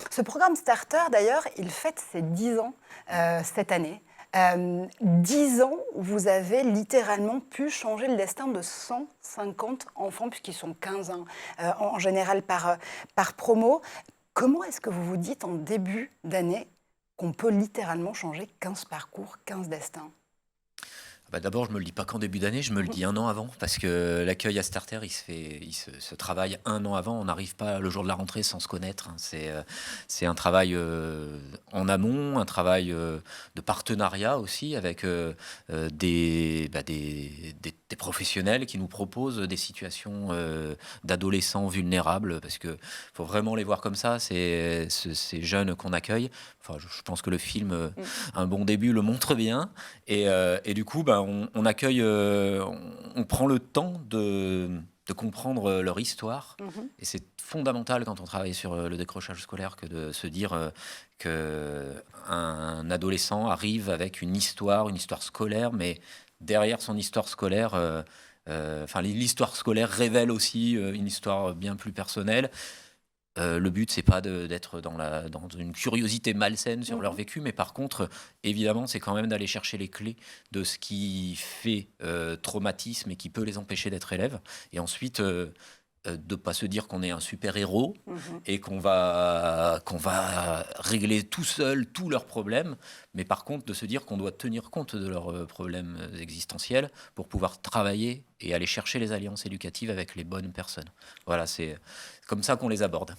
Ce programme Starter, d'ailleurs, il fête ses 10 ans cette année. 10 ans où vous avez littéralement pu changer le destin de 150 enfants, puisqu'ils sont 15 hein, en général par promo. Comment est-ce que vous vous dites en début d'année qu'on peut littéralement changer 15 parcours, 15 destins? Bah, d'abord, je me le dis pas qu'en début d'année, je me le dis un an avant, parce que l'accueil à Starter, se travaille un an avant. On n'arrive pas le jour de la rentrée sans se connaître, hein. C'est un travail en amont, un travail de partenariat aussi avec des professionnels qui nous proposent des situations d'adolescents vulnérables, parce que faut vraiment les voir comme ça. Ces jeunes qu'on accueille. Enfin, je pense que le film, un bon début, le montre bien. Et du coup, bah, on accueille, on prend le temps de comprendre leur histoire. Mhm. Et c'est fondamental quand on travaille sur le décrochage scolaire que de se dire qu'un adolescent arrive avec une histoire scolaire, mais derrière son histoire scolaire, enfin, l'histoire scolaire révèle aussi une histoire bien plus personnelle. Le but, c'est pas d'être dans une curiosité malsaine sur leur Mhm. vécu, mais par contre, évidemment, c'est quand même d'aller chercher les clés de ce qui fait traumatisme et qui peut les empêcher d'être élèves. Et ensuite, de pas se dire qu'on est un super-héros Mhm. et qu'on va régler tout seul tous leurs problèmes, mais par contre de se dire qu'on doit tenir compte de leurs problèmes existentiels pour pouvoir travailler et aller chercher les alliances éducatives avec les bonnes personnes. Voilà, c'est comme ça qu'on les aborde.